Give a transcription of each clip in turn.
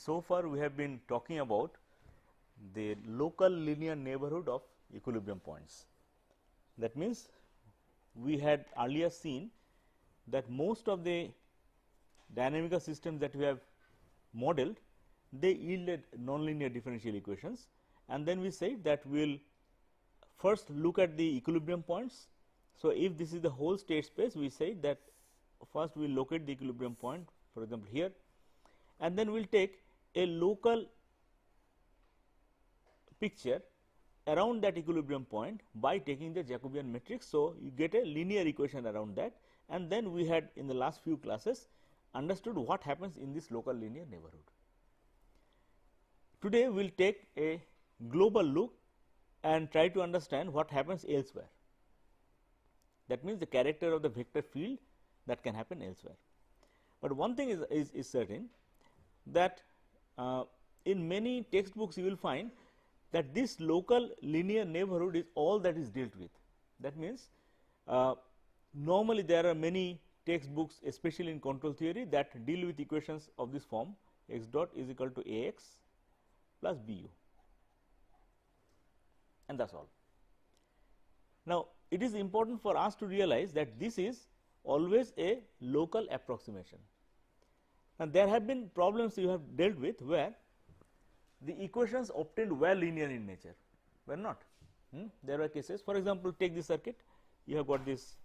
so far we have been talking about the local linear neighborhood of equilibrium points. That means, we had earlier seen that most of the dynamical systems that we have modeled, they yielded nonlinear differential equations, and then we said that we will first look at the equilibrium points. So, if this is the whole state space, we said that first we will locate the equilibrium point, for example, here, and then we will take a local picture around that equilibrium point by taking the Jacobian matrix. So, you get a linear equation around that, and then we had in the last few classes understood what happens in this local linear neighborhood. Today, we will take a global look and try to understand what happens elsewhere. That means, the character of the vector field that can happen elsewhere. But one thing is certain, that in many textbooks you will find that this local linear neighborhood is all that is dealt with. That means, normally there are many textbooks, especially in control theory, that deal with equations of this form: x dot is equal to a x plus b u, and that is all. Now, it is important for us to realize that this is always a local approximation. And there have been problems you have dealt with where the equations obtained were linear in nature, were not. There were cases, for example, take this circuit, you have got this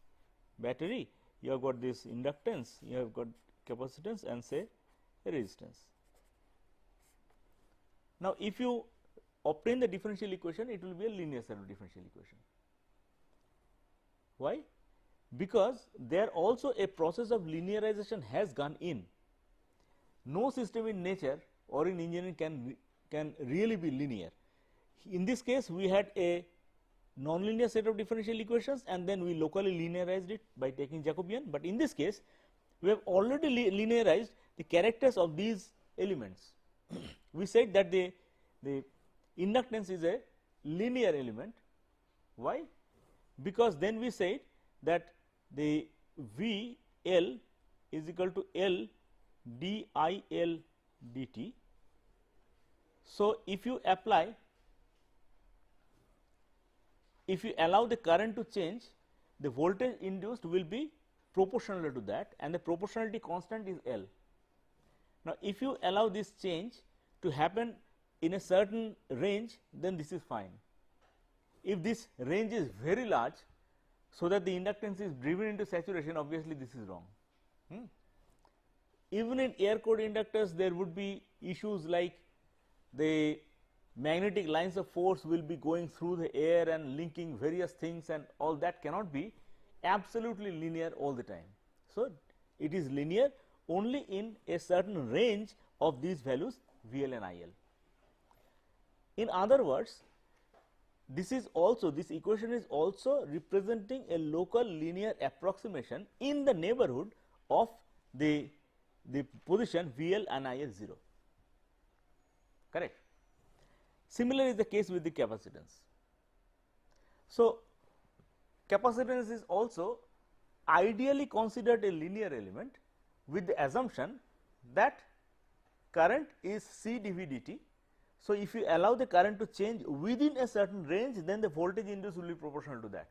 battery, you have got this inductance, you have got capacitance and say a resistance. Now, if you obtain the differential equation, it will be a linear set of differential equation. Why? Because there also a process of linearization has gone in. No system in nature or in engineering can really be linear. In this case, we had a nonlinear set of differential equations, and then we locally linearized it by taking Jacobian. But in this case, we have already linearized the characters of these elements. We said that the inductance is a linear element. Why? Because then we said that the V L is equal to L d I L dt. So, if you apply, if you allow the current to change, the voltage induced will be proportional to that, and the proportionality constant is L. Now, if you allow this change to happen in a certain range, then this is fine. If this range is very large, so that the inductance is driven into saturation, obviously this is wrong. Even in air core inductors, there would be issues like the magnetic lines of force will be going through the air and linking various things, and all that cannot be absolutely linear all the time. So, it is linear only in a certain range of these values V L and I L. In other words, this equation is also representing a local linear approximation in the neighborhood of the position V L and I L 0, correct. Similar is the case with the capacitance. So, capacitance is also ideally considered a linear element with the assumption that current is C dV dt. So, if you allow the current to change within a certain range, then the voltage induced will be proportional to that,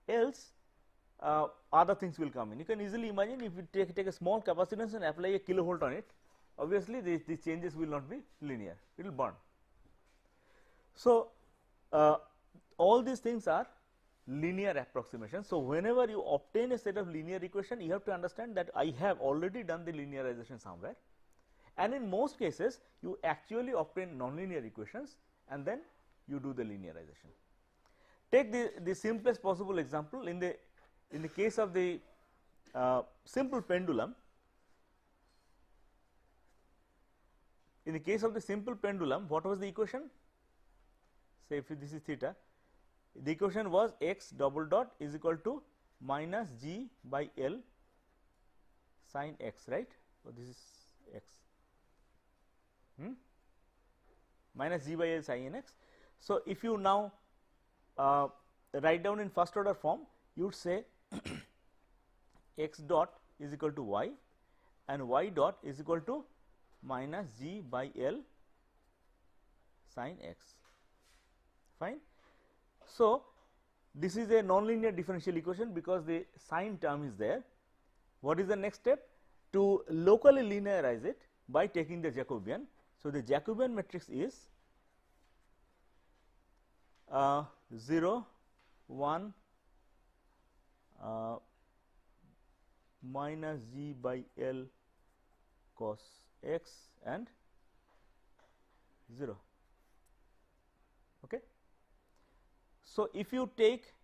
else other things will come in. You can easily imagine, if you take a small capacitance and apply a kilovolt on it, obviously the changes will not be linear, it will burn. So, all these things are linear approximations. So, whenever you obtain a set of linear equation, you have to understand that I have already done the linearization somewhere, and in most cases you actually obtain nonlinear equations and then you do the linearization. Take the simplest possible example. In the case of the simple pendulum, what was the equation? Say if this is theta, the equation was x double dot is equal to minus g by L sin x, right. So, this is x minus g by L sin x. So, if you now write down in first order form, you would say x dot is equal to y and y dot is equal to minus g by L sin x, fine. So, this is a nonlinear differential equation because the sign term is there. What is the next step? To locally linearize it by taking the Jacobian. So, the Jacobian matrix is 0 1 minus g by L cos x and 0. Okay. So, if you take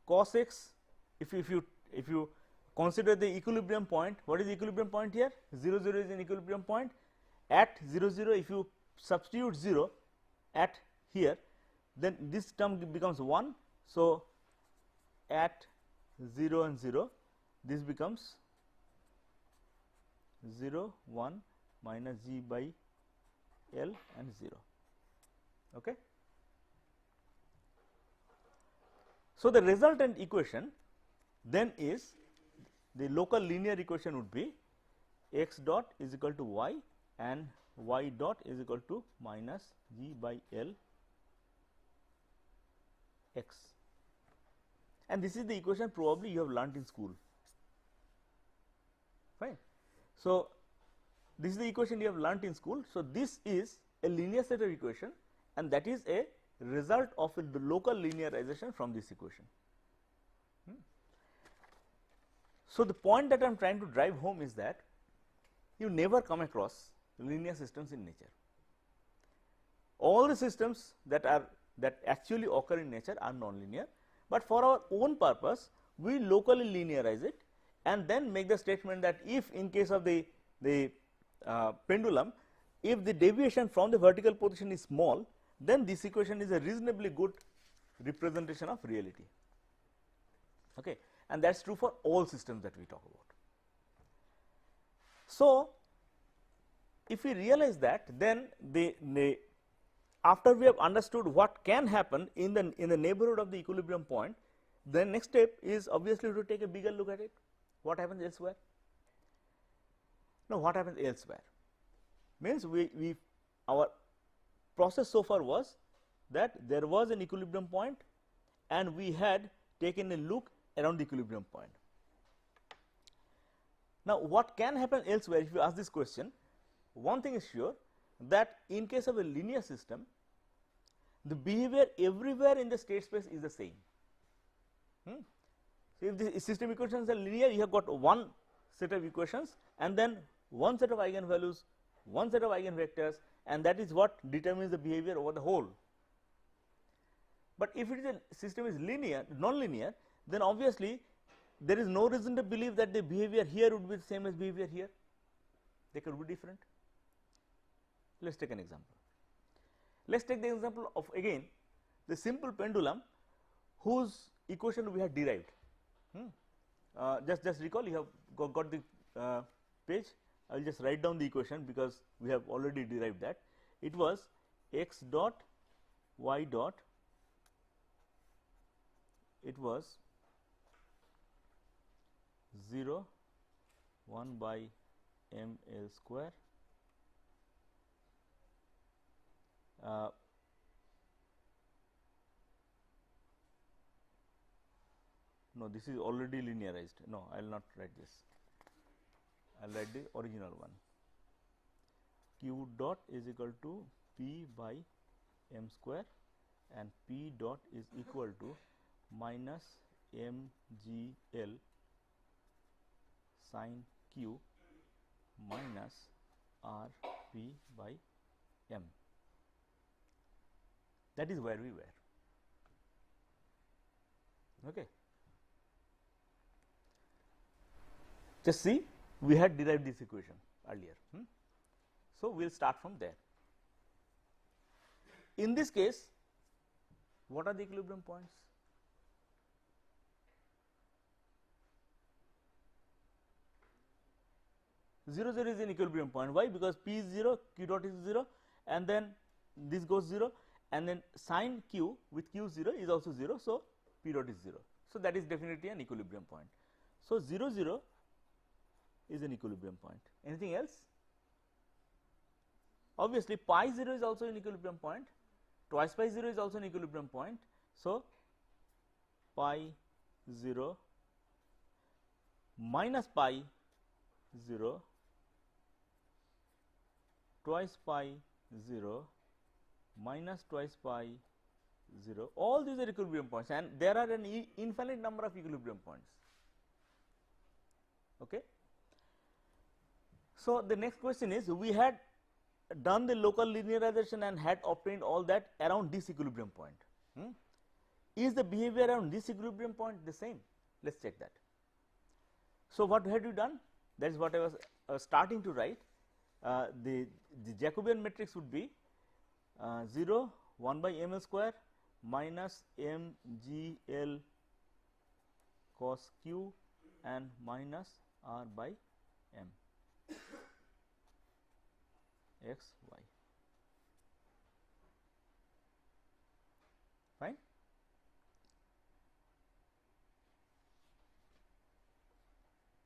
cos x, if you consider the equilibrium point, what is the equilibrium point here? 0 0 is an equilibrium point. At 0 0, if you substitute 0 at here, then this term becomes 1. So, at 0 and 0, this becomes 0 1 minus g by L and 0. Okay. So, the resultant equation then is the local linear equation would be x dot is equal to y and y dot is equal to minus g by L x, and this is the equation probably you have learnt in school, fine. So, this is the equation you have learnt in school. So, this is a linear set of equation and that is a result of the local linearization from this equation. So, the point that I am trying to drive home is that you never come across linear systems in nature. All the systems that actually occur in nature are nonlinear, but for our own purpose we locally linearize it and then make the statement that if in case of the pendulum, if the deviation from the vertical position is small, then this equation is a reasonably good representation of reality. Okay. And that is true for all systems that we talk about. So, if we realize that, then after we have understood what can happen in the neighborhood of the equilibrium point, the next step is obviously to take a bigger look at it. What happens elsewhere? Now, what happens elsewhere means our process so far was that there was an equilibrium point and we had taken a look around the equilibrium point. Now, what can happen elsewhere if you ask this question? One thing is sure, that in case of a linear system, the behavior everywhere in the state space is the same. So, if the system equations are linear, you have got one set of equations and then one set of eigenvalues, one set of eigenvectors, and that is what determines the behavior over the whole. But if it is a system is linear, non-linear, then obviously there is no reason to believe that the behavior here would be the same as behavior here. They could be different. Let us take an example. Let us take the example of again the simple pendulum whose equation we have derived. Just recall, you have got the page. I will just write down the equation because we have already derived that. It was x dot y dot, it was 0 1 by m L square no, this is already linearized. No, I will not write this. I will write the original one. Q dot is equal to P by m square and P dot is equal to minus m g L sin q minus r p by m. That is where we were. Okay. Just see, we had derived this equation earlier. So, we will start from there. In this case, what are the equilibrium points? Zero zero is an equilibrium point. Why? Because P is 0, Q dot is 0, and then this goes 0, and then sin Q with Q 0 is also 0. So, P dot is 0. So, that is definitely an equilibrium point. So, 0 0 is an equilibrium point. Anything else? obviously pi 0 is also an equilibrium point, twice pi 0 is also an equilibrium point. So, pi 0 minus pi 0 twice pi 0 minus twice pi 0, all these are equilibrium points, and there are an infinite number of equilibrium points. Okay. So, the next question is, we had done the local linearization and had obtained all that around this equilibrium point. Is the behavior around this equilibrium point the same? Let us check that. So, what had you done? That is what I was starting to write. The Jacobian matrix would be 0 1 by m l square minus m g l cos q and minus r by m x y. Fine.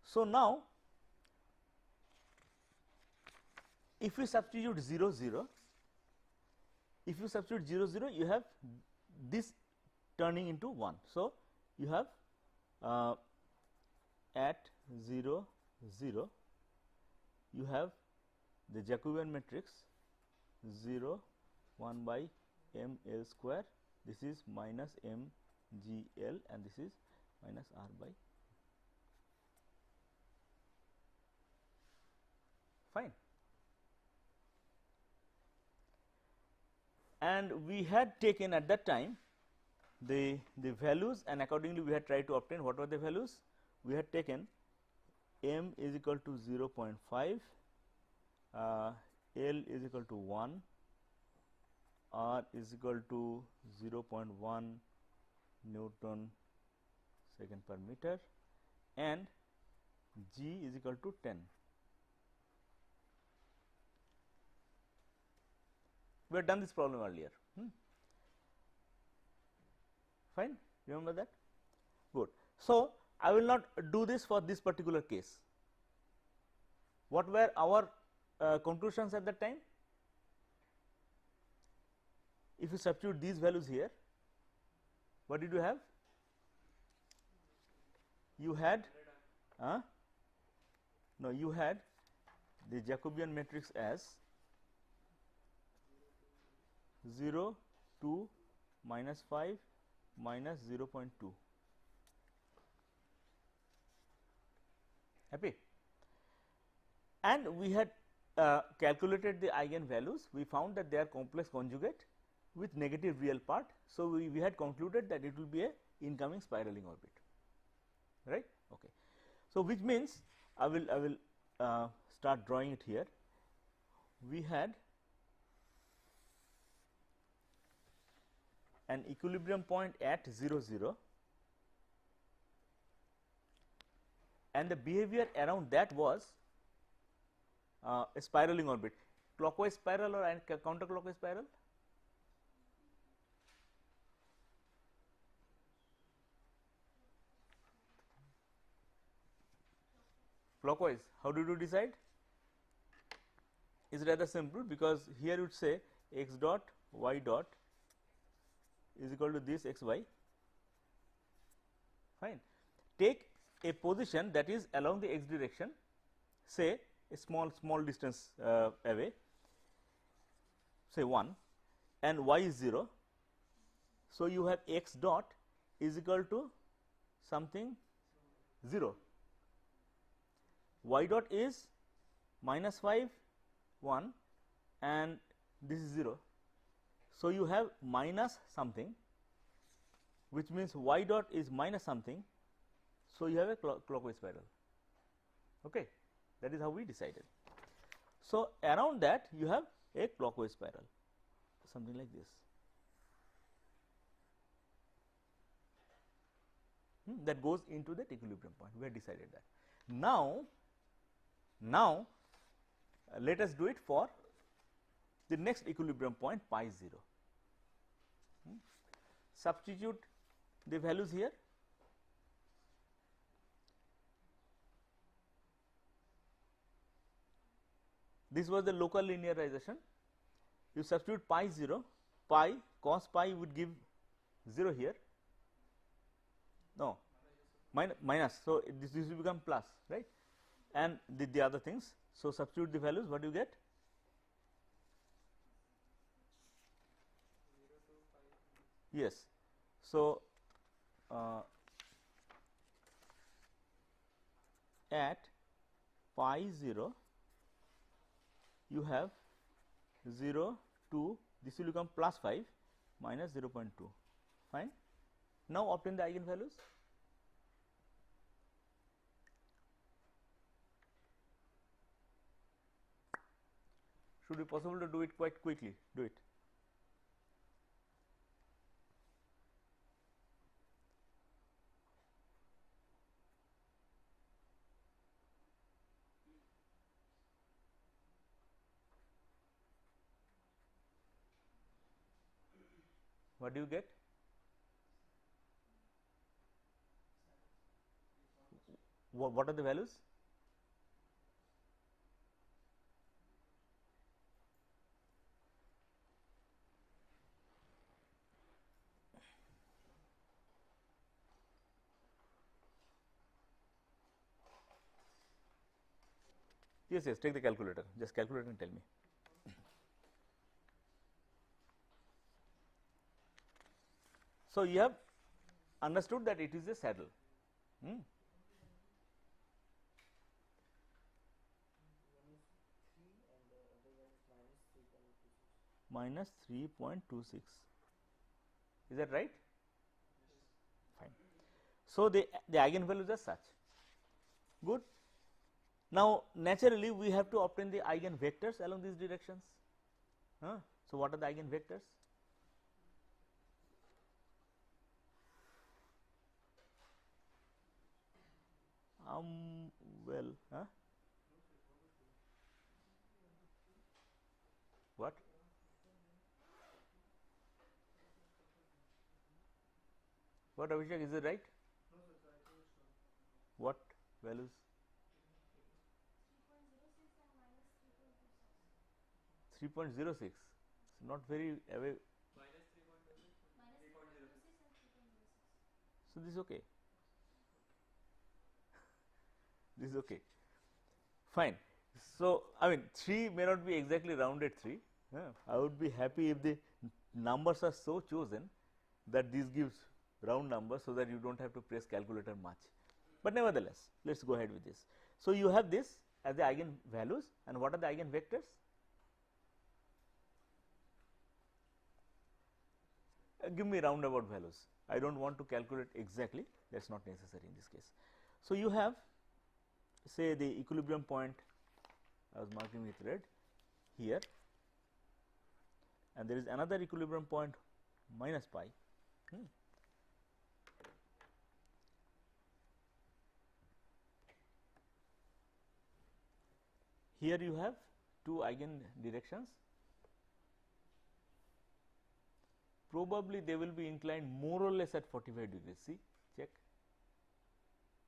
So, now if you substitute 0 0, if you substitute 0 0, you have this turning into 1. So, you have at 0 0 you have the Jacobian matrix 0 1 by m l square, this is minus m g l and this is minus r by. Fine. And we had taken at that time the values, and accordingly we had tried to obtain what were the values. We had taken m is equal to 0.5, L is equal to 1, R is equal to 0.1 Newton second per meter, and G is equal to 10. We had done this problem earlier. Fine, remember that? Good. So, I will not do this for this particular case. What were our conclusions at that time? If you substitute these values here, what did you have? You had no, you had the Jacobian matrix as 0 2 minus 5 minus 0.2. Happy? And we had calculated the eigen values. We found that they are complex conjugate with negative real part. So, we had concluded that it will be a incoming spiraling orbit, right. Okay. So, which means I will start drawing it here. We had an equilibrium point at 0 0, and the behavior around that was a spiraling orbit, clockwise spiral or counterclockwise spiral. Clockwise. How did you decide? Is rather simple, because here you would say x dot y dot is equal to this x y. Fine. Take a position that is along the x direction, say a small distance away, say 1, and y is 0. So, you have x dot is equal to something 0, y dot is minus 5 1 and this is 0. So, you have minus something, which means y dot is minus something. So, you have a clockwise spiral. Okay. That is how we decided. So, around that you have a clockwise spiral, something like this. That goes into that equilibrium point. We have decided that. Now let us do it for the next equilibrium point pi 0. Substitute the values here. This was the local linearization. you substitute pi 0, pi cos pi would give 0 here, no minus. So, this will become plus, right, and the other things. So, substitute the values, what do you get? Yes. So, at pi 0 you have 0 2, this will become plus 5 minus 0.2, fine. Now, obtain the eigenvalues. Should be possible to do it quite quickly, do it. What do you get? What are the values? Yes, yes, take the calculator, just calculate and tell me. So, you have understood that it is a saddle. Minus 3.26, is that right? Fine. So, the eigenvalues are such, good. Now, naturally we have to obtain the eigenvectors along these directions. So, what are the eigenvectors? Well, what? What, Abhishek, is it right? What values? 3.06, not very away. Minus 3.06 and 3.06. So, this is okay. This is okay, fine. So, I mean 3 may not be exactly rounded 3. I would be happy if the numbers are so chosen that this gives round numbers, so that you do not have to press calculator much, but nevertheless let us go ahead with this. So, you have this as the eigen values, and what are the eigen vectors? Give me roundabout values. I do not want to calculate exactly, that is not necessary in this case. So, you have say the equilibrium point, I was marking with red here, and there is another equilibrium point minus pi. Here you have two eigen directions, probably they will be inclined more or less at 45 degrees, see, check,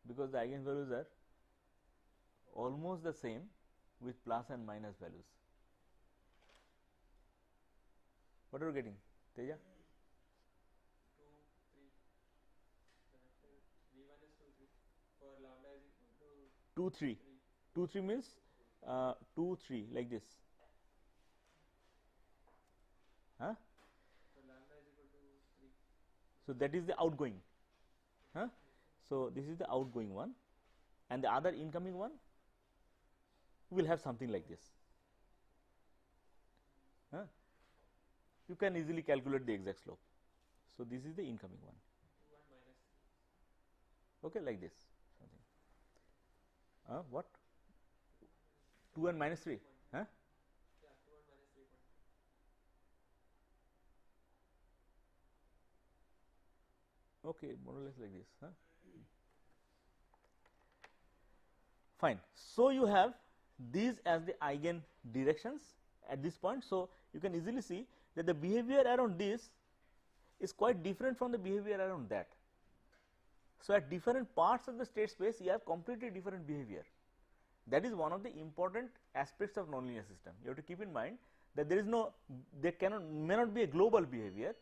because the eigenvalues are almost the same with plus and minus values. What are you getting, Teja? 2, 3. V1 is 2, 3. For lambda is equal to 2, 3. 2, 3 means 2, 3 like this. So lambda is equal to 3. So, that is the outgoing. So, this is the outgoing one, and the other incoming one will have something like this. You can easily calculate the exact slope. So, this is the incoming one. 2 and minus 3. Okay, like this something. What? 2 and minus 3. Yeah, 2 and minus 3. Okay, more or less like this. Fine. So, you have these as the eigen directions at this point. So, you can easily see that the behavior around this is quite different from the behavior around that. So, at different parts of the state space you have completely different behavior. That is one of the important aspects of nonlinear system. You have to keep in mind that there is no, there may not be a global behavior.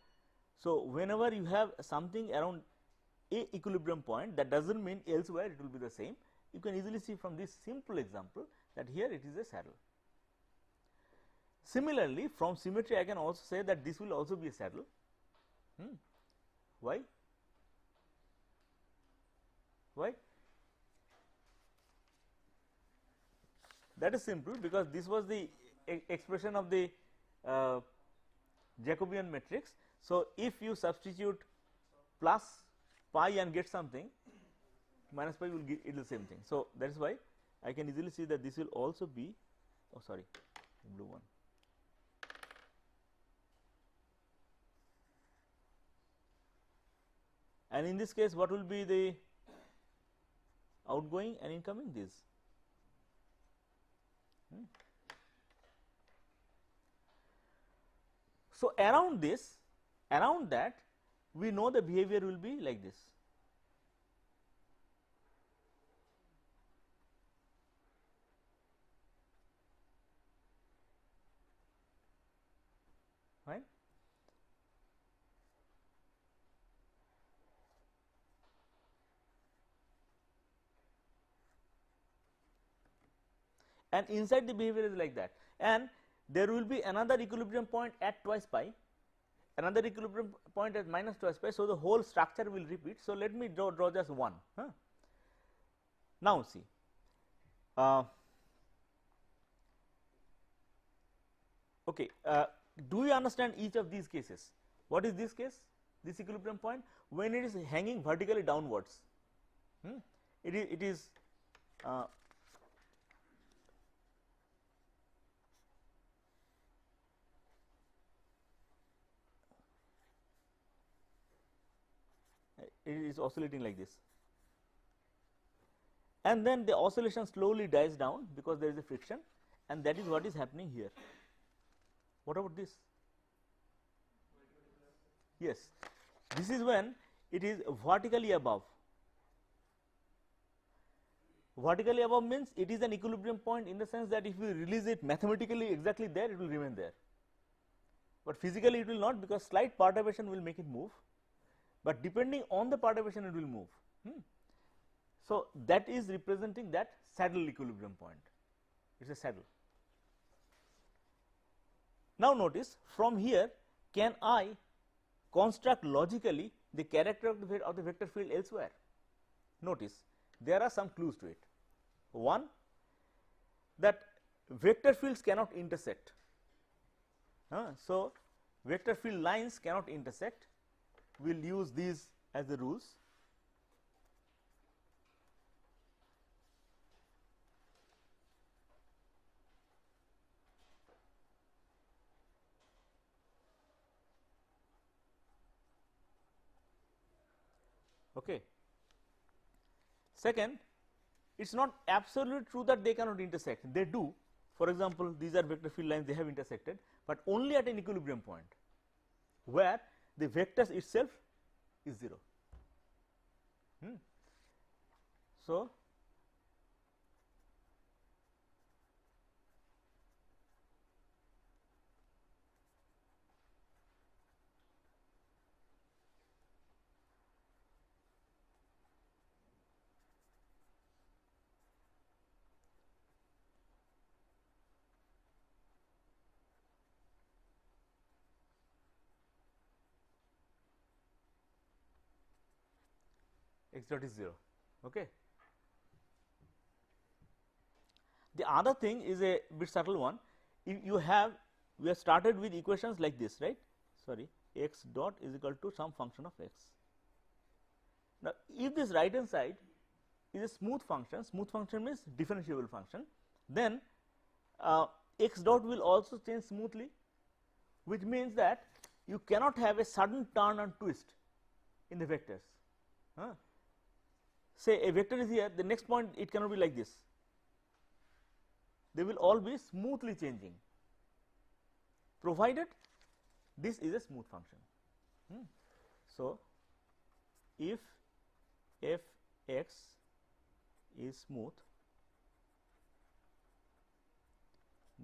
So, whenever you have something around a equilibrium point, that does not mean elsewhere it will be the same. You can easily see from this simple example that here it is a saddle. Similarly, from symmetry I can also say that this will also be a saddle. Why? Why? That is simple, because this was the expression of the Jacobian matrix. So, if you substitute plus pi and get something, minus pi will give it the same thing. So, that is why I can easily see that this will also be, oh sorry, blue one. And in this case, what will be the outgoing and incoming? This. So, around this, around that, we know the behavior will be like this. Right? And inside the behavior is like that, and there will be another equilibrium point at twice pi, another equilibrium point at minus twice pi. So, the whole structure will repeat. So, let me draw just one. Now, see, okay, do you understand each of these cases? What is this case? This equilibrium point, when it is hanging vertically downwards, it is oscillating like this, and then the oscillation slowly dies down because there is a friction, and that is what is happening here. What about this? Yes, this is when it is vertically above. Vertically above means it is an equilibrium point in the sense that if you release it mathematically exactly there, it will remain there, but physically it will not, because slight perturbation will make it move, but depending on the perturbation it will move. So, that is representing that saddle equilibrium point. It is a saddle. Now, notice from here, can I construct logically the character of the vector field elsewhere? Notice there are some clues to it. One, that vector fields cannot intersect. So, vector field lines cannot intersect. We will use these as the rules. Okay. Second, it is not absolutely true that they cannot intersect. They do. For example, these are vector field lines, they have intersected, but only at an equilibrium point where the vectors itself is 0. So, x dot is 0. Okay. The other thing is a bit subtle one. If you have, we have started with equations like this, right? Sorry, x dot is equal to some function of x. Now, if this right hand side is a smooth function means differentiable function, then x dot will also change smoothly, which means that you cannot have a sudden turn and twist in the vectors. Say a vector is here, the next point it cannot be like this. They will all be smoothly changing, provided this is a smooth function. So, if f x is smooth,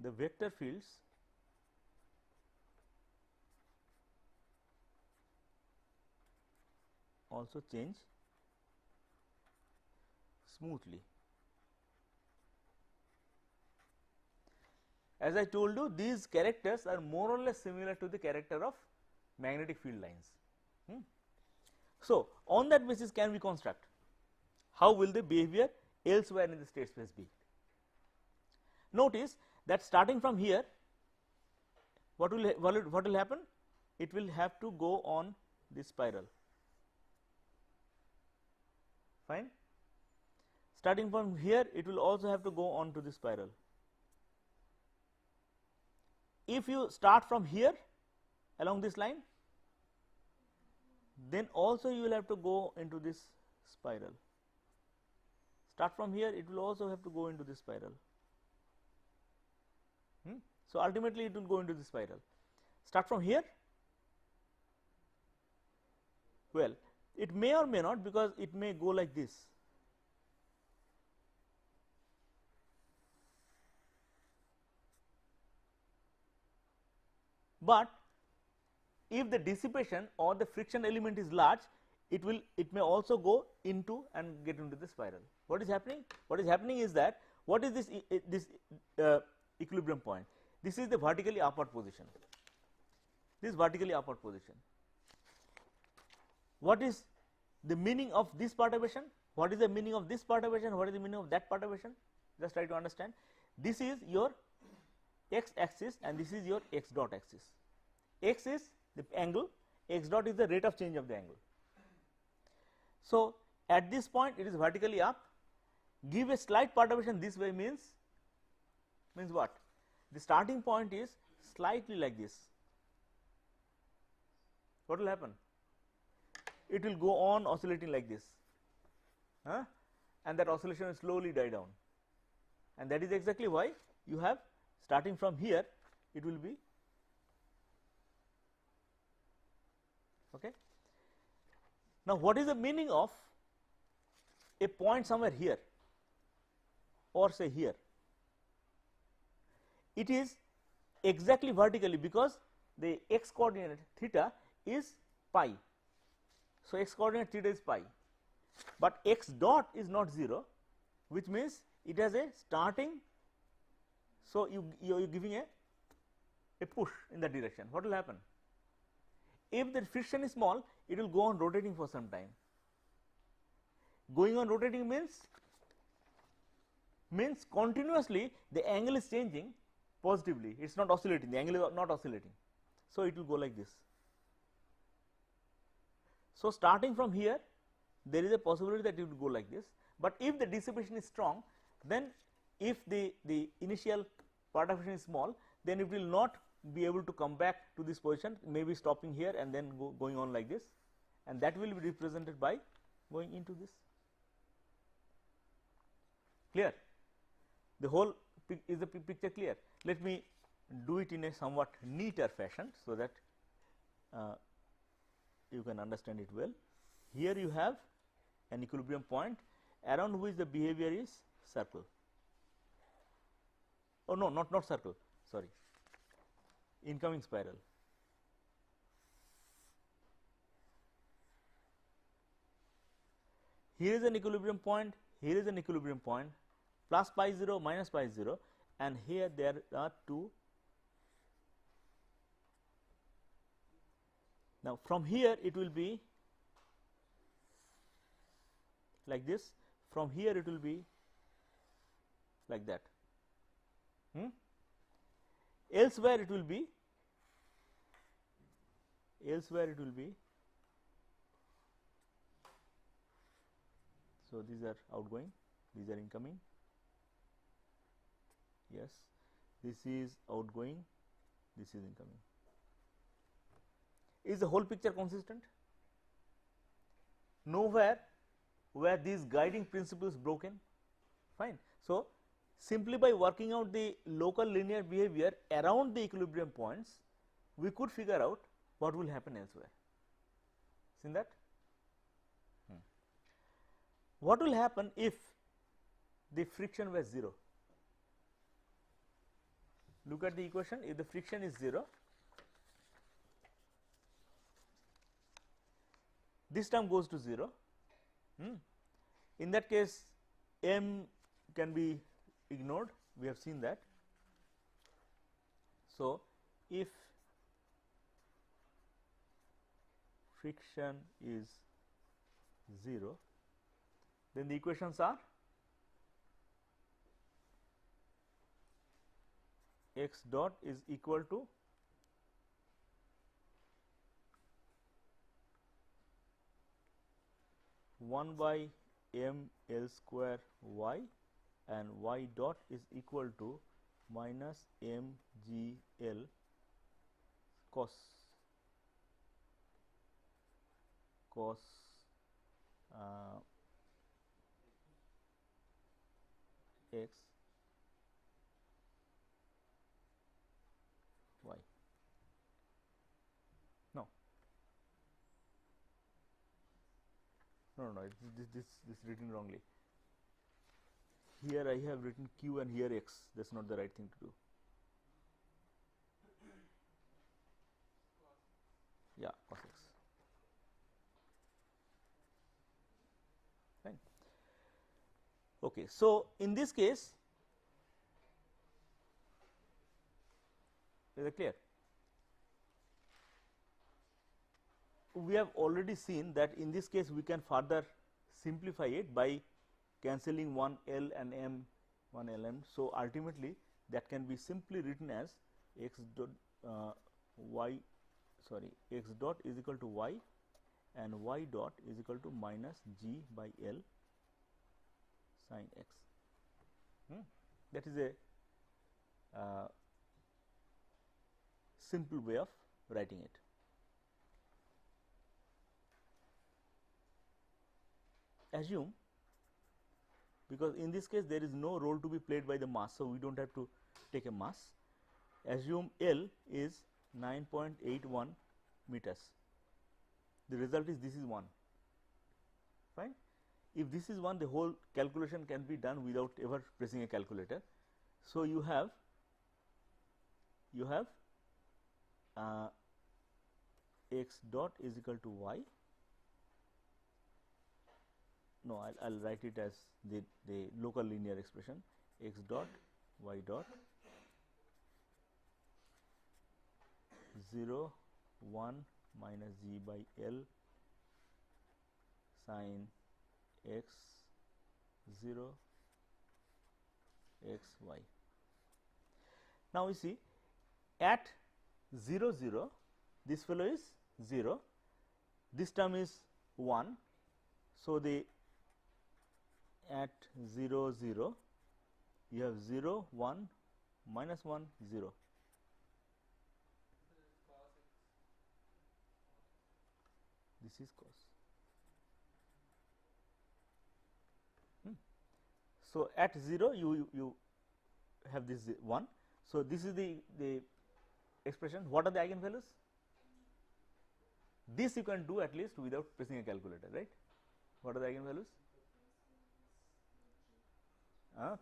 the vector fields also change smoothly. As I told you, these characters are more or less similar to the character of magnetic field lines. So, on that basis can we construct how will the behavior elsewhere in the state space be. Notice that starting from here, what will happen? It will have to go on this spiral. Fine. Starting from here, it will also have to go on to the spiral. If you start from here along this line, then also you will have to go into this spiral. Start from here, it will also have to go into this spiral. So, ultimately it will go into this spiral. Start from here, well, it may or may not, because it may go like this. But if the dissipation or the friction element is large, it may also go into and get into the spiral. What is happening? What is happening is that, what is this equilibrium point? This is the vertically upward position. This vertically upward position. What is the meaning of this perturbation? What is the meaning of this perturbation? What is the meaning of that perturbation? Just try to understand. This is your x axis and this is your x dot axis. X is the angle, x dot is the rate of change of the angle. So, at this point it is vertically up. Give a slight perturbation this way means what? The starting point is slightly like this. What will happen? It will go on oscillating like this, and that oscillation will slowly die down, and that is exactly why you have, starting from here, it will be okay. Now, what is the meaning of a point somewhere here or say here? It is exactly vertically, because the x coordinate theta is pi. So, x coordinate theta is pi, but x dot is not 0, which means it has a starting. So, you are giving a push in that direction. What will happen? If the friction is small, it will go on rotating for some time. Going on rotating means continuously the angle is changing positively, it is not oscillating, the angle is not oscillating. So, it will go like this. So, starting from here, there is a possibility that it will go like this, but if the dissipation is strong, then if the initial perturbation is small, then it will not be able to come back to this position, maybe stopping here and then going on like this, and that will be represented by going into this. Clear? The whole is the picture clear? Let me do it in a somewhat neater fashion, so that you can understand it well. Here you have an equilibrium point around which the behavior is circle. Oh no, not circle, sorry, incoming spiral. Here is an equilibrium point, here is an equilibrium point, plus pi 0, minus pi 0, and here there are two. Now, from here it will be like this, from here it will be like that. Elsewhere it will be so these are outgoing, these are incoming. Yes, this is outgoing, this is incoming. Is the whole picture consistent? Nowhere where these guiding principles broken. Fine. So, simply by working out the local linear behavior around the equilibrium points, we could figure out what will happen elsewhere. Seen that? What will happen if the friction was 0? Look at the equation. If the friction is 0, this term goes to 0. In that case, m can be ignored, we have seen that. So, if friction is 0, then the equations are x dot is equal to one by m l square y, and y dot is equal to minus m g l cos x y. No, this written wrongly. Here I have written q and here x. That's not the right thing to do. Yeah, cos x. Fine. Okay, so in this case, is it clear? We have already seen that in this case we can further simplify it by cancelling one L and M, one LM. So, ultimately that can be simply written as x dot x dot is equal to y and y dot is equal to minus g by L sin x. That is a simple way of writing it. Assume, because in this case there is no role to be played by the mass, so we do not have to take a mass. Assume L is 9.81 meters. The result is this is 1. Fine. If this is 1, the whole calculation can be done without ever pressing a calculator. So, you have x dot is equal to y. No, I will write it as the local linear expression, x dot y dot 0 1 minus g by L sin x 0 x y. Now, we see at 0 0 this fellow is 0, this term is 1. So, the at 0 0 you have 0 1 minus 1 0. This is cos. So, at 0 you have this 1. So, this is the expression. What are the eigenvalues? This you can do at least without pressing a calculator, right? What are the eigenvalues?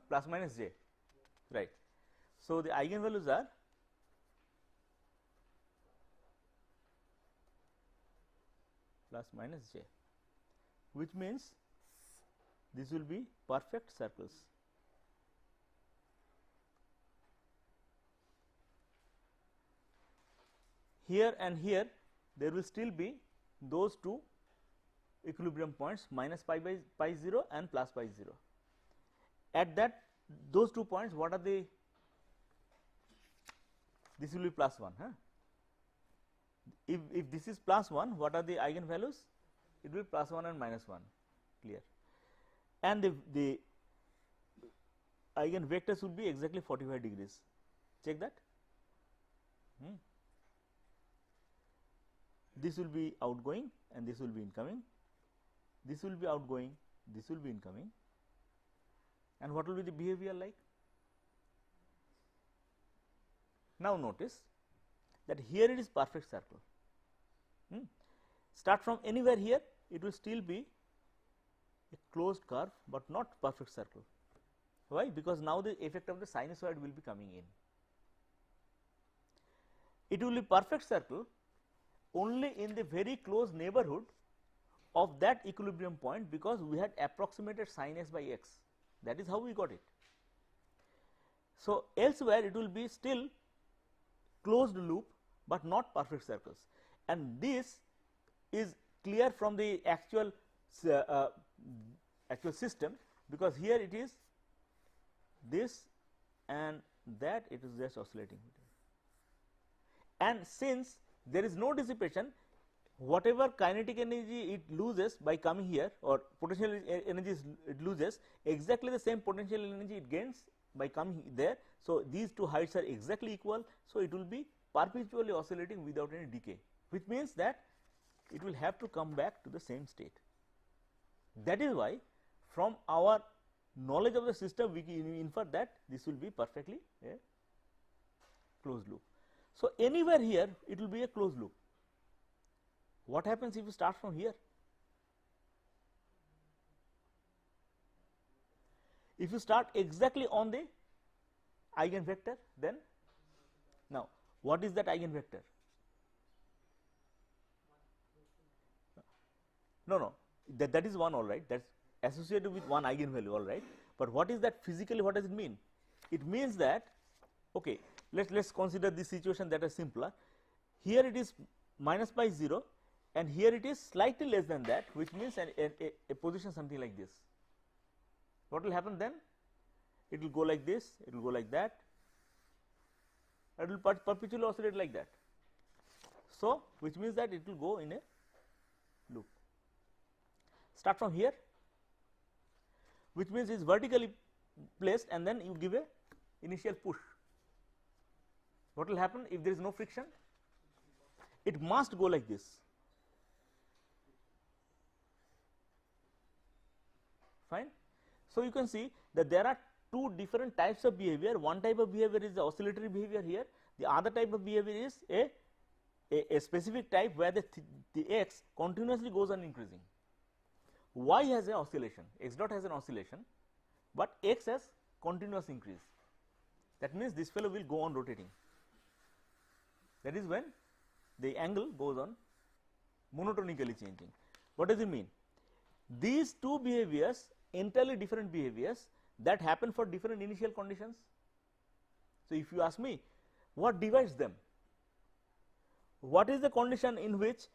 Plus minus j, right. So, the eigenvalues are plus minus j, which means this will be perfect circles. Here and here there will still be those two equilibrium points, minus pi by pi 0 and plus pi 0. At that those 2 points, what are the, this will be plus 1. If this is plus 1, what are the eigenvalues? It will be plus 1 and minus 1, clear. And the eigenvectors will be exactly 45 degrees. Check that. This will be outgoing and this will be incoming. This will be outgoing, this will be incoming. And what will be the behavior like? Now, notice that here it is perfect circle. Start from anywhere here, it will still be a closed curve, but not perfect circle. Why? Because now the effect of the sinusoid will be coming in. It will be perfect circle only in the very close neighborhood of that equilibrium point, because we had approximated sin s by x, that is how we got it. So, elsewhere it will be still closed loop, but not perfect circles, and this is clear from the actual system, because here it is this and that, it is just oscillating, and since there is no dissipation, whatever kinetic energy it loses by coming here, or potential energy it loses, exactly the same potential energy it gains by coming there. So, these two heights are exactly equal. So, it will be perpetually oscillating without any decay, which means that it will have to come back to the same state. That is why from our knowledge of the system we can infer that this will be perfectly a closed loop. So, anywhere here it will be a closed loop. What happens if you start from here? If you start exactly on the eigenvector, then now what is that eigenvector? No, that is one, all right, that is associated with one eigenvalue, all right, but what is that physically, what does it mean? It means that, okay, let us consider this situation that is simpler. Here it is minus by 0 and here it is slightly less than that, which means a position something like this. What will happen then? It will go like this, it will go like that, it will perpetually oscillate like that. So, which means that it will go in a loop. Start from here, which means it is vertically placed, and then you give a initial push. What will happen if there is no friction? It must go like this. Fine. So, you can see that there are two different types of behavior. One type of behavior is the oscillatory behavior here, the other type of behavior is a specific type where the x continuously goes on increasing. Y has an oscillation, x dot has an oscillation, but x has continuous increase. That means this fellow will go on rotating. That is when the angle goes on monotonically changing. What does it mean? These two behaviors, entirely different behaviors, that happen for different initial conditions. So, if you ask me what divides them, what is the condition in which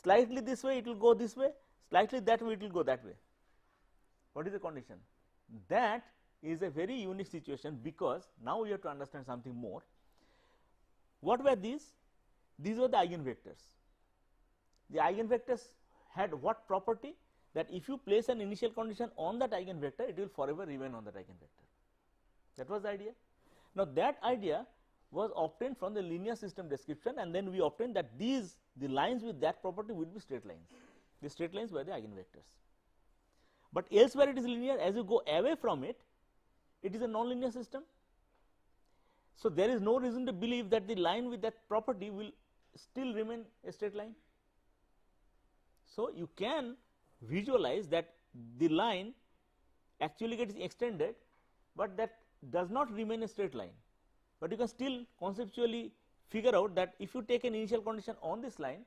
slightly this way it will go this way, slightly that way it will go that way? What is the condition? That is a very unique situation, because now we have to understand something more. What were these? These were the eigenvectors. The eigenvectors had what property? That if you place an initial condition on that eigenvector, it will forever remain on that eigenvector. That was the idea. Now, that idea was obtained from the linear system description, and then we obtained that the lines with that property will be straight lines. The straight lines were the eigenvectors. But elsewhere it is linear. As you go away from it, it is a nonlinear system. So, there is no reason to believe that the line with that property will still remain a straight line. So, you can visualize that the line actually gets extended, but that does not remain a straight line, but you can still conceptually figure out that if you take an initial condition on this line,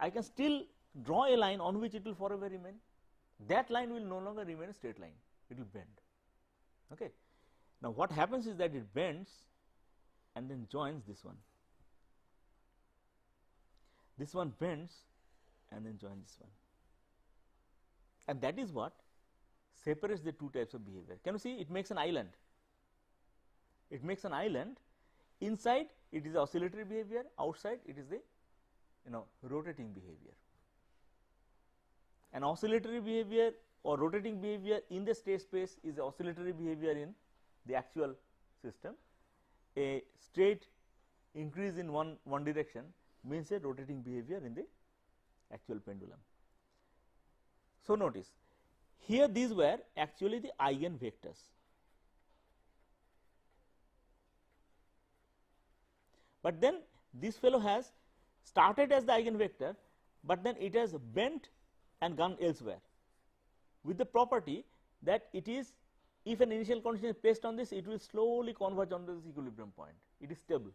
I can still draw a line on which it will forever remain. That line will no longer remain a straight line, it will bend. Okay. Now, what happens is that it bends and then joins this one. This one bends and then joins this one. And that is what separates the two types of behavior. Can you see? It makes an island. It makes an island. Inside it is oscillatory behavior, outside it is the rotating behavior. An oscillatory behavior or rotating behavior in the state space is the oscillatory behavior in the actual system. A straight increase in one direction means a rotating behavior in the actual pendulum. So, notice here these were actually the eigenvectors, but then this fellow has started as the eigenvector, but then it has bent and gone elsewhere with the property that it is, if an initial condition is placed on this, it will slowly converge on this equilibrium point, it is stable.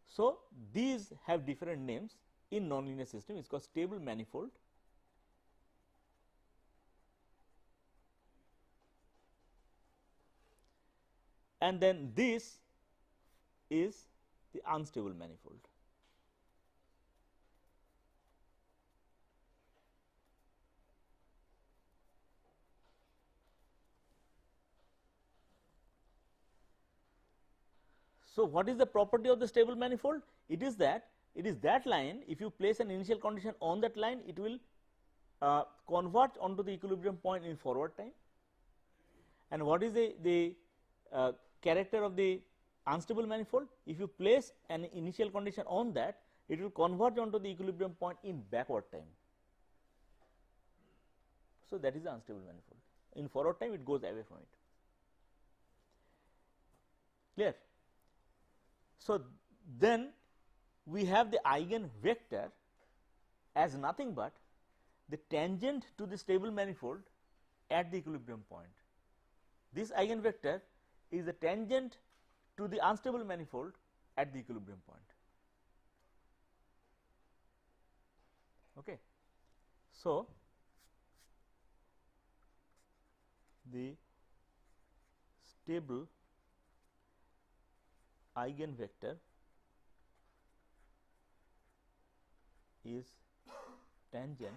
So, these have different names. in nonlinear system is called stable manifold, and then this is the unstable manifold. So, what is the property of the stable manifold? It is that line, if you place an initial condition on that line, it will converge onto the equilibrium point in forward time. And what is the character of the unstable manifold? If you place an initial condition on that, it will converge onto the equilibrium point in backward time. So, that is the unstable manifold. In forward time, it goes away from it. Clear? So, then we have the eigen vector as nothing but the tangent to the stable manifold at the equilibrium point. This eigen vector is the tangent to the unstable manifold at the equilibrium point. Okay. So, the stable eigenvector is tangent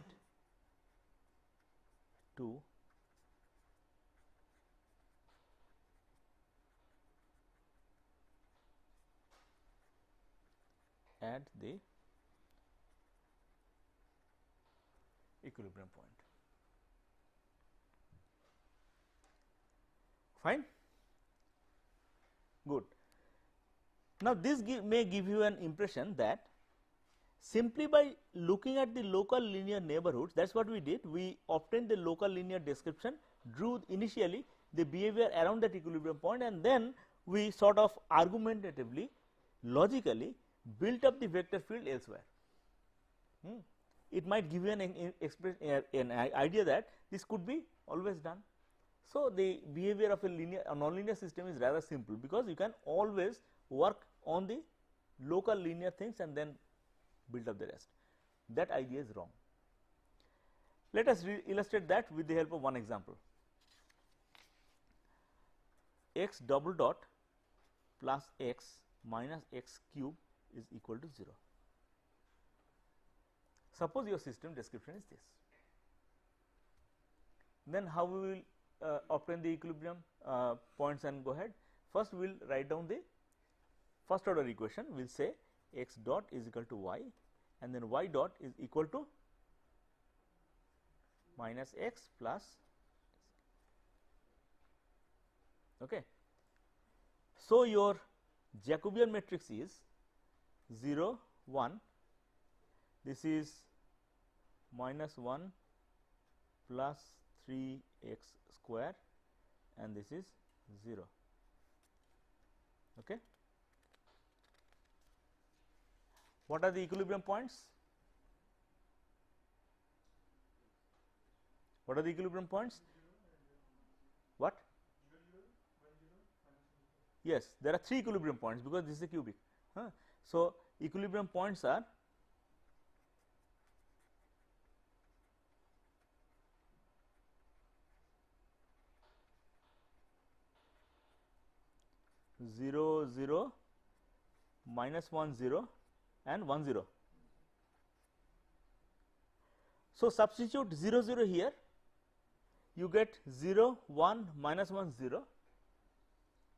to at the equilibrium point. Fine? Good. Now, this may give you an impression that simply by looking at the local linear neighborhoods, that is what we did. We obtained the local linear description, drew initially the behavior around that equilibrium point, and then we sort of argumentatively, logically built up the vector field elsewhere. It might give you an idea that this could be always done. So, the behavior of a nonlinear system is rather simple, because you can always work on the local linear things and then build up the rest. That idea is wrong. Let us illustrate that with the help of one example. X double dot plus x minus x cube is equal to 0. Suppose your system description is this. Then how we will obtain the equilibrium points and go ahead? First, we will write down the first order equation. We will say x dot is equal to y, and then y dot is equal to minus x plus. Okay. So, your Jacobian matrix is 0 1, this is minus 1 plus 3 x square, and this is 0. Okay. What are the equilibrium points? What are the equilibrium points? What? Yes, there are 3 equilibrium points, because this is a cubic. So, equilibrium points are zero 0, minus 1 0, and 1 0. So, substitute 0 0 here, you get 0 1 minus 1 0,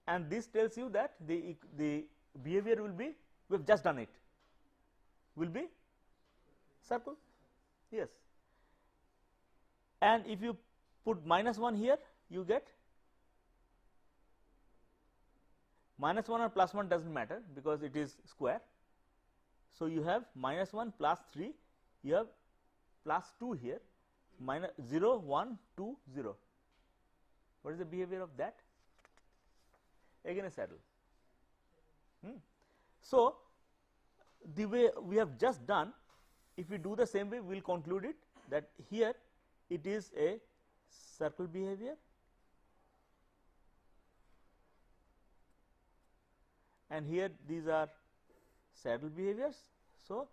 and this tells you that the behavior will be, we have just done it, will be circle. Yes. And if you put minus 1 here, you get minus 1 or plus 1 does not matter, because it is square. So, you have minus 1 plus 3, you have plus 2 here, minus 0 1 2 0. What is the behavior of that? Again a saddle. So, the way we have just done, if we do the same way, we will conclude it that here it is a circle behavior, and here these are saddle behaviors. So,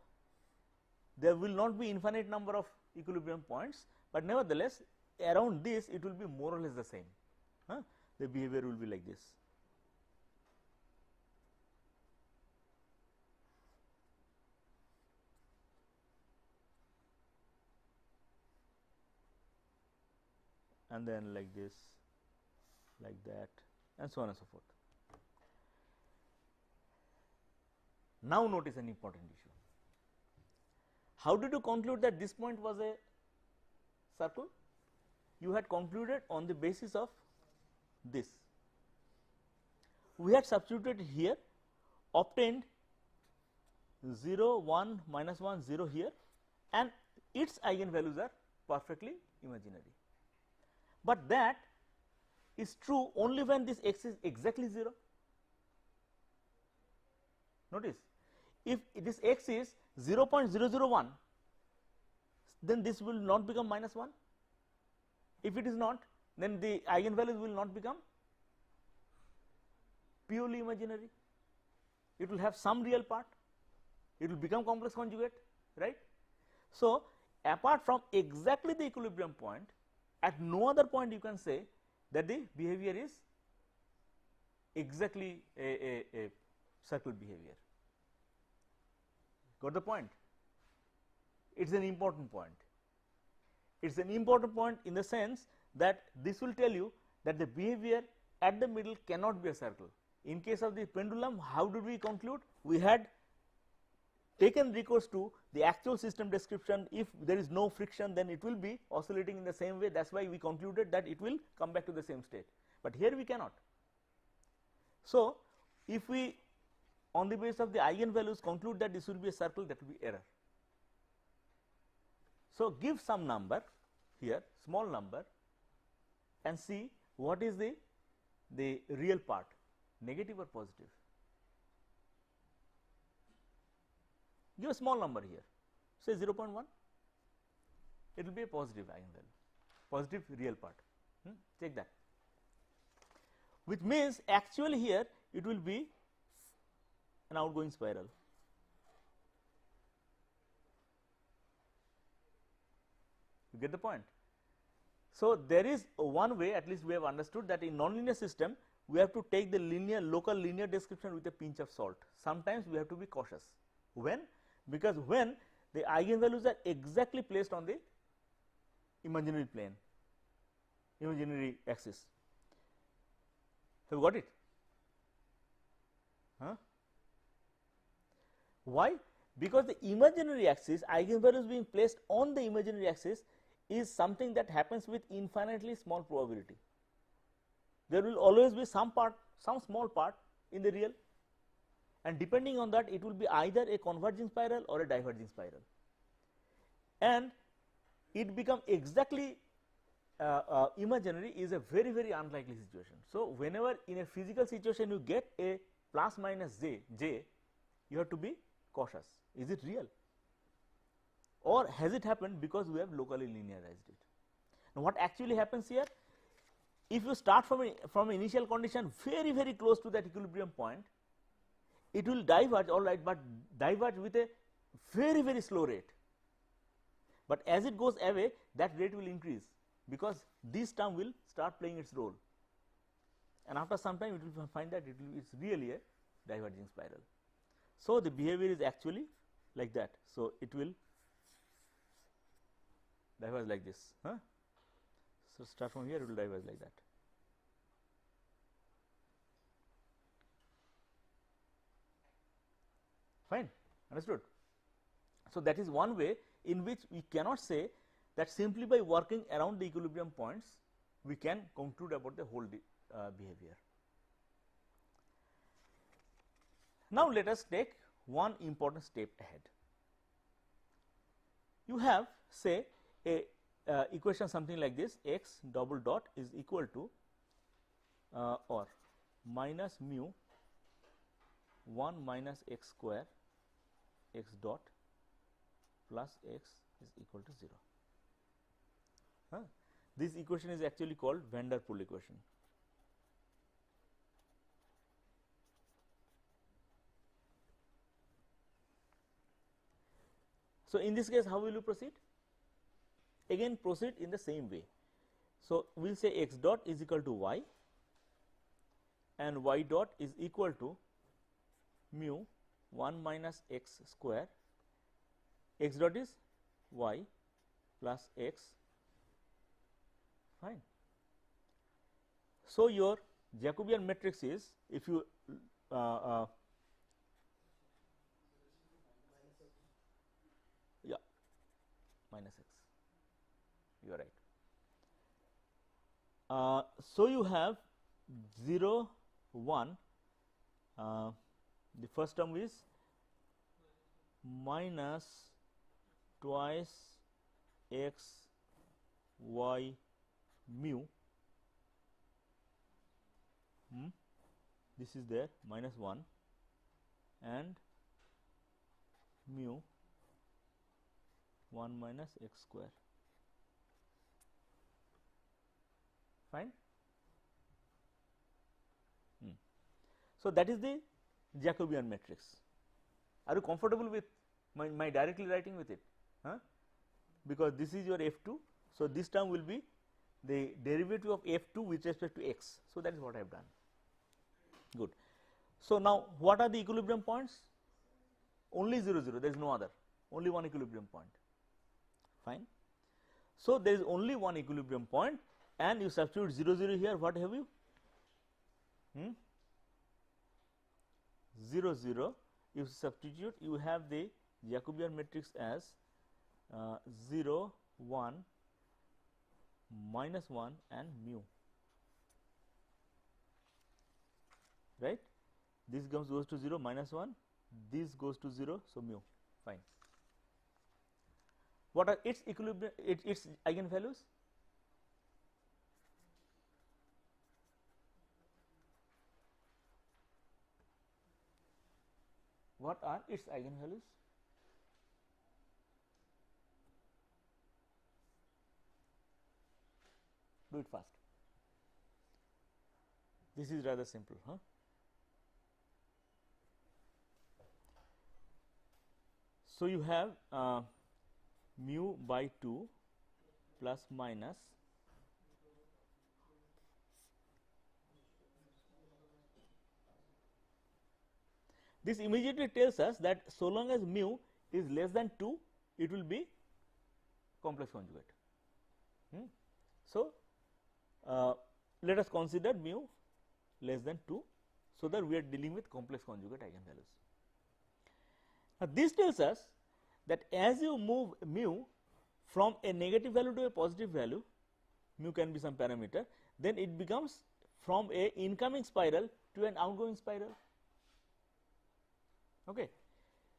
there will not be infinite number of equilibrium points, but nevertheless around this it will be more or less the same. The behavior will be like this. And then like this, like that, and so on and so forth. Now notice an important issue. How did you conclude that this point was a circle? You had concluded on the basis of this. We had substituted here, obtained 0, 1, minus 1, 0 here, and its eigenvalues are perfectly imaginary. But that is true only when this x is exactly 0. Notice, if this x is 0.001, then this will not become minus 1. If it is not, then the eigenvalues will not become purely imaginary. It will have some real part, it will become complex conjugate, right. So, apart from exactly the equilibrium point, at no other point you can say that the behavior is exactly a circle behavior. Got the point? It is an important point. It is an important point in the sense that this will tell you that the behavior at the middle cannot be a circle. In case of the pendulum, how did we conclude? We had taken recourse to the actual system description. If there is no friction, then it will be oscillating in the same way. That is why we concluded that it will come back to the same state, but here we cannot. So, if we on the basis of the eigenvalues conclude that this will be a circle, that will be error. So, give some number here, small number, and see what is the real part, negative or positive. Give a small number here, say 0.1, it will be a positive eigenvalue, positive real part. Check that, which means actually here it will be an outgoing spiral. You get the point? So, there is one way, at least we have understood, that in nonlinear system we have to take the linear, local linear description with a pinch of salt. Sometimes we have to be cautious. When? Because when the eigenvalues are exactly placed on the imaginary plane, imaginary axis. Have you got it? Why? Because the imaginary axis, eigenvalues being placed on the imaginary axis, is something that happens with infinitely small probability. There will always be some part, some small part in the real, and depending on that it will be either a converging spiral or a diverging spiral, and it become exactly imaginary is a very, very unlikely situation. So, whenever in a physical situation you get a plus minus j, you have to be cautious. Is it real, or has it happened because we have locally linearized it? Now, what actually happens here, if you start from initial condition very, very close to that equilibrium point, it will diverge, all right, but diverge with a very, very slow rate. But as it goes away, that rate will increase, because this term will start playing its role, and after some time it will find that it is really a diverging spiral. So, the behavior is actually like that. So, it will diverge like this. So, start from here, it will diverge like that. Fine, understood. So, that is one way in which we cannot say that simply by working around the equilibrium points we can conclude about the whole behavior. Now, let us take one important step ahead. You have, say, a equation something like this: x double dot is equal to or minus mu 1 minus x square x dot plus x is equal to 0. This equation is actually called van der Poel equation. So, So, in this case how will you proceed? Again proceed in the same way. So, we will say x dot is equal to y and y dot is equal to mu 1 minus x square, x dot is y plus x, fine. So, your Jacobian matrix is, if you yeah, minus x, you are right. So, you have 0 1, the first term is minus twice x y mu, this is there minus 1 and mu 1 minus x square, fine. So, that is the Jacobian matrix. Are you comfortable with my directly writing with it? Because this is your f2. So, this term will be the derivative of f2 with respect to x. So, that is what I have done. Good. So, now what are the equilibrium points? Only 0 0, there is no other, only one equilibrium point, fine. So, there is only one equilibrium point and you substitute 0 0 here, what have you? 0 0, you substitute, you have the Jacobian matrix as 0 1 minus 1 and mu, right. This goes to 0 minus 1, this goes to 0, so mu, fine. What are its equilibrium, its eigenvalues? What are its eigenvalues? Do it fast. This is rather simple, So, you have mu by 2 plus minus this immediately tells us that so long as mu is less than 2, it will be complex conjugate. So, let us consider mu less than 2, so that we are dealing with complex conjugate eigenvalues. Now, this tells us that as you move mu from a negative value to a positive value, mu can be some parameter, then it becomes from a incoming spiral to an outgoing spiral. Okay.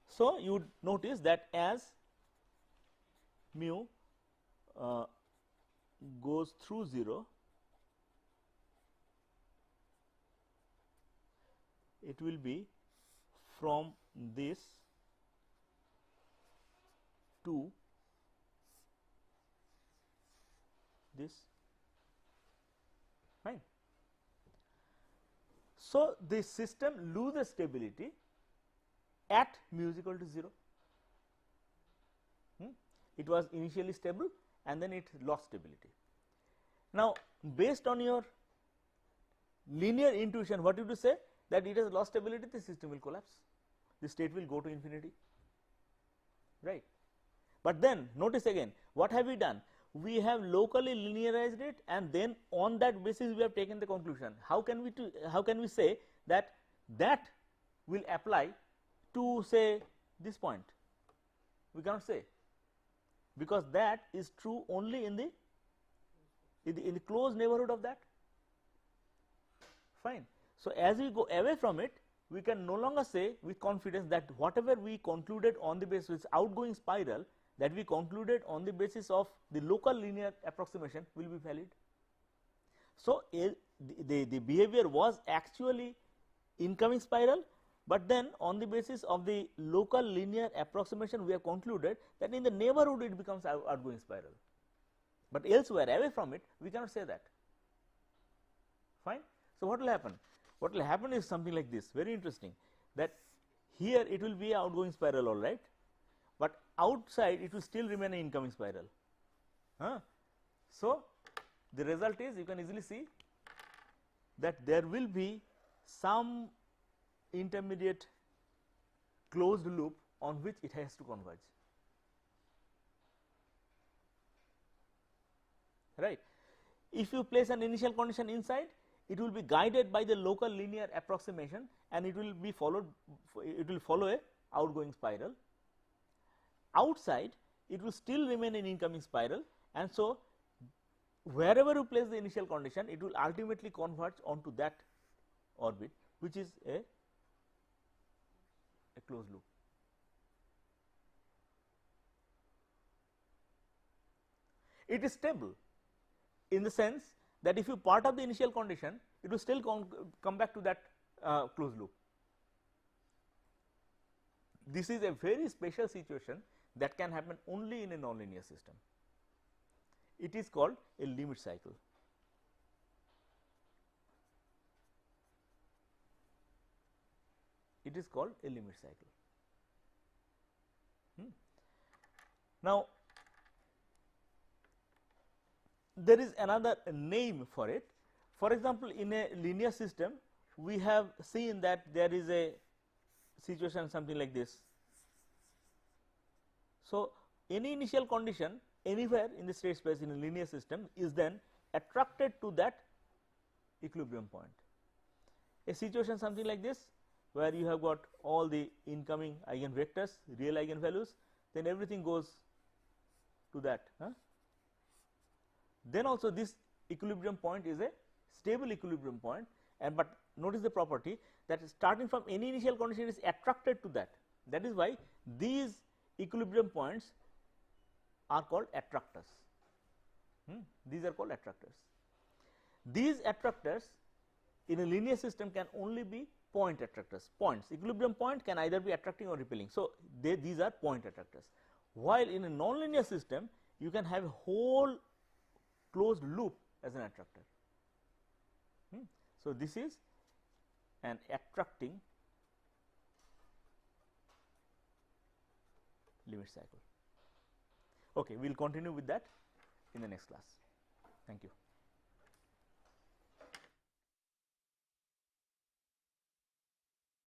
So, you would notice that as mu goes through 0, it will be from this to this, fine. So, the system loses stability at mu is equal to 0. It was initially stable and then it lost stability. Now, based on your linear intuition, what did you say? That it has lost stability, the system will collapse, the state will go to infinity, right. But then notice again, what have we done? We have locally linearized it and then on that basis we have taken the conclusion. How can we say that that will apply to say this point? We cannot say, because that is true only in the close neighborhood of that, fine. So, as we go away from it, we can no longer say with confidence that whatever we concluded on the basis outgoing spiral, that we concluded on the basis of the local linear approximation will be valid. So, the behavior was actually incoming spiral, but then on the basis of the local linear approximation we have concluded that in the neighborhood it becomes outgoing spiral, but elsewhere away from it we cannot say that, fine. So, what will happen? What will happen is something like this, very interesting, that here it will be outgoing spiral, all right, but outside it will still remain an incoming spiral. So, the result is you can easily see that there will be some intermediate closed loop on which it has to converge, right. If you place an initial condition inside, it will be guided by the local linear approximation and it will be followed, it will follow a outgoing spiral. Outside it will still remain an incoming spiral, and so wherever you place the initial condition, it will ultimately converge onto that orbit, which is a closed loop. It is stable in the sense that if you part of the initial condition, it will still come back to that closed loop. This is a very special situation that can happen only in a nonlinear system. It is called a limit cycle. It is called a limit cycle. Now, there is another name for it. For example, in a linear system, we have seen that there is a situation something like this. So, any initial condition anywhere in the state space in a linear system is then attracted to that equilibrium point. A situation something like this, where you have got all the incoming eigenvectors, real eigenvalues, then everything goes to that. Then also this equilibrium point is a stable equilibrium point, and but notice the property that starting from any initial condition is attracted to that. That is why these equilibrium points are called attractors. These are called attractors. These attractors in a linear system can only be point attractors. Points, equilibrium point can either be attracting or repelling. So, these are point attractors. While in a nonlinear system, you can have a whole closed loop as an attractor. So, this is an attracting limit cycle. Okay, we will continue with that in the next class. Thank you.